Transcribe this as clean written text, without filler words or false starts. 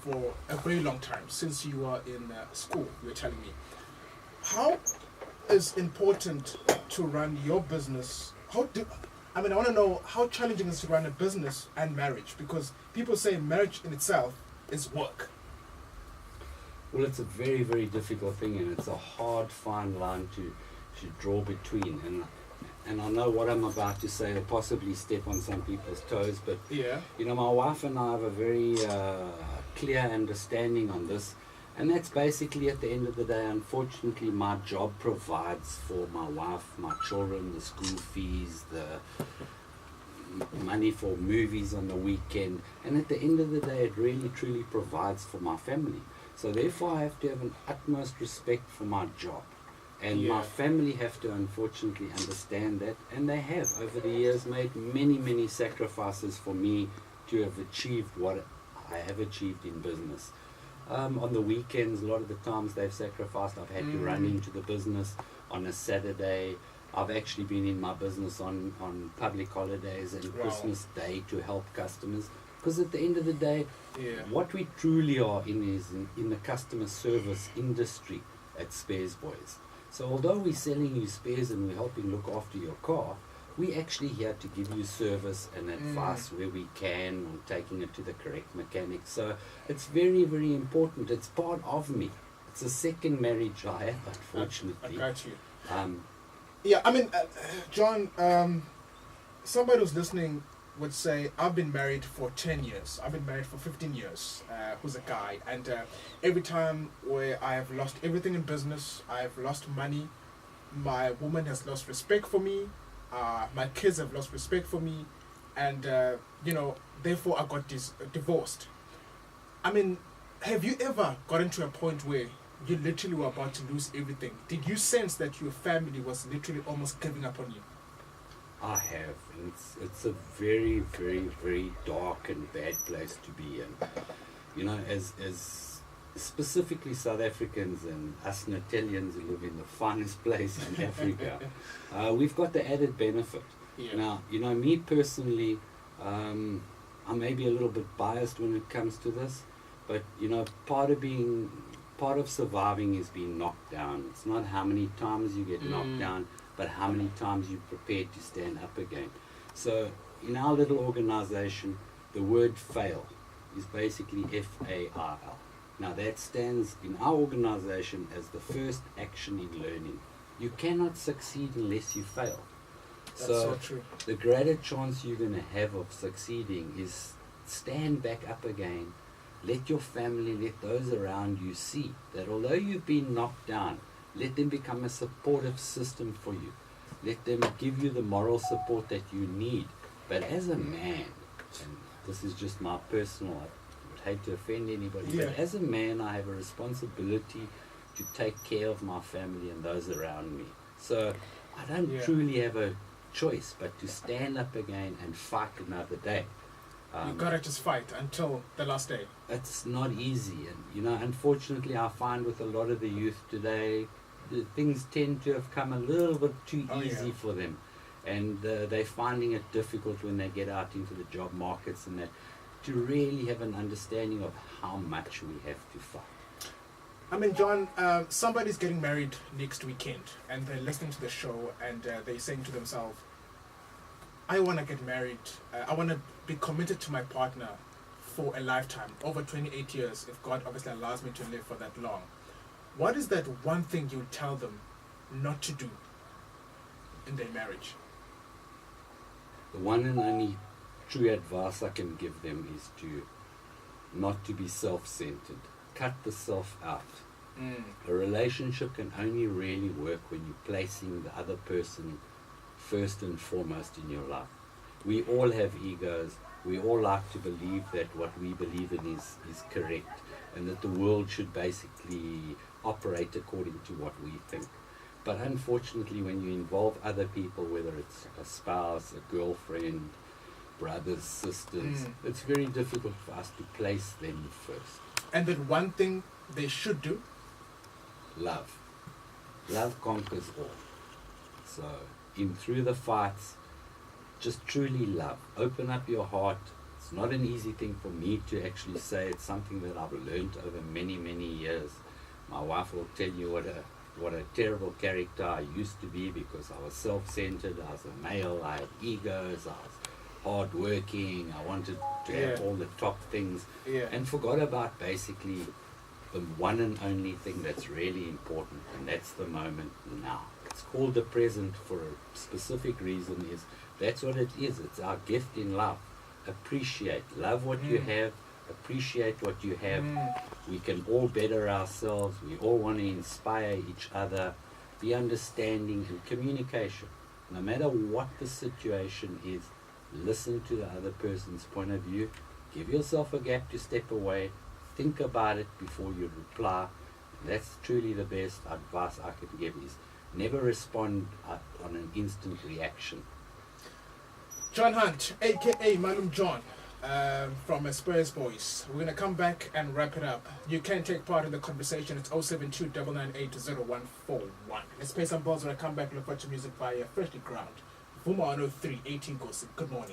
for a very long time, since you were in school, you were telling me. How is important to run your business? I want to know how challenging it is to run a business and marriage, because people say marriage in itself is work. Well, it's a very, very difficult thing, and it's a hard, fine line to draw between. And I know what I'm about to say will possibly step on some people's toes, but Yeah. my wife and I have a very clear understanding on this, and that's basically, at the end of the day, unfortunately, my job provides for my wife, my children, the school fees, the money for movies on the weekend, and at the end of the day, it really, truly provides for my family. So therefore, I have to have an utmost respect for my job. And my family have to, unfortunately, understand that, and they have over the years made many, many sacrifices for me to have achieved what I have achieved in business. On the weekends, a lot of the times they've sacrificed. I've had to run into the business on a Saturday. I've actually been in my business on public holidays and Christmas Day to help customers. Because at the end of the day, what we truly are in is in the customer service industry at Sparesboyz. So although we're selling you spares and we're helping look after your car, we're actually here to give you service and advice where we can on taking it to the correct mechanic. So it's very, very important. It's part of me. It's a second marriage I have, unfortunately. I got you. John, somebody who's listening would say, I've been married for 10 years. I've been married for 15 years, who's a guy. And every time where I have lost everything in business, I've lost money, my woman has lost respect for me, my kids have lost respect for me, and, therefore I got divorced. Have you ever gotten to a point where you literally were about to lose everything? Did you sense that your family was literally almost giving up on you? I have, and it's a very, very, very dark and bad place to be in. As specifically South Africans and us Natalians who live in the finest place in Africa, we've got the added benefit. Now, me personally, I may be a little bit biased when it comes to this, but part of surviving is being knocked down. It's not how many times you get knocked down, but how many times you're prepared to stand up again. So in our little organization, the word fail is basically F-A-R-L. Now that stands in our organization as the first action in learning. You cannot succeed unless you fail. That's so true. The greater chance you're going to have of succeeding is stand back up again. Let your family, let those around you see that although you've been knocked down, let them become a supportive system for you. Let them give you the moral support that you need. But as a man, and this is just my personal, I would hate to offend anybody, but as a man, I have a responsibility to take care of my family and those around me. So I don't truly have a choice but to stand up again and fight another day. You gotta just fight until the last day. It's not easy, and unfortunately I find with a lot of the youth today, things tend to have come a little bit too easy for them, and they're finding it difficult when they get out into the job markets and that to really have an understanding of how much we have to fight. John, somebody's getting married next weekend and they're listening to the show and they're saying to themselves, I want to get married, I want to be committed to my partner for a lifetime, over 28 years, if God obviously allows me to live for that long. What is that one thing you would tell them not to do in their marriage? The one and only true advice I can give them is to not to be self-centered. Cut the self out. A relationship can only really work when you're placing the other person first and foremost in your life. We all have egos. We all like to believe that what we believe in is correct, and that the world should basically operate according to what we think. But unfortunately, when you involve other people, whether it's a spouse, a girlfriend, brothers, sisters, it's very difficult for us to place them first. And then one thing they should do? Love. Love conquers all. So, through the fights, just truly love. Open up your heart, It's not an easy thing for me to actually say. It's something that I've learned over many, many years. My wife will tell you what a terrible character I used to be, because I was self-centered, I was a male, I had egos, I was hard-working, I wanted to have all the top things, and forgot about basically the one and only thing that's really important, and that's the moment now. It's called the present for a specific reason. That's what it is. It's our gift in life. Appreciate, love what you have, appreciate what you have. We can all better ourselves. We all want to inspire each other. Be understanding and communication. No matter what the situation is, listen to the other person's point of view. Give yourself a gap to step away. Think about it before you reply. That's truly the best advice I can give, is never respond on an instant reaction. John Hunt, aka Malume John, from Sparesboyz. We're going to come back and wrap it up. You can take part in the conversation. It's 072 9980141. Let's pay some balls when I come back. Look for your music via Freshly Ground. Vuma 103, Themb'nkosi. Good morning.